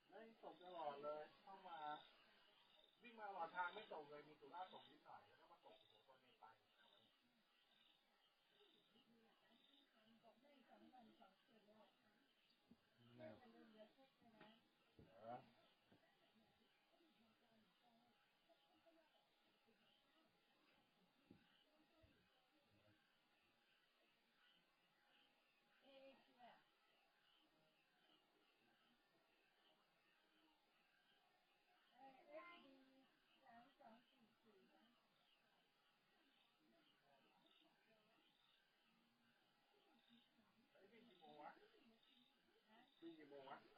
ไม่ตกตลอดเลยเข้ามาวิ่งมาตลอดทางไม่ตกเลยมีสุราษฎร์ตกนิดหน่อยแล้วก็มาตกโอ้โหตอนนี้ไปเนี่ยไอ้วิ่งกี่โมงวะวิ่งกี่โมงวะ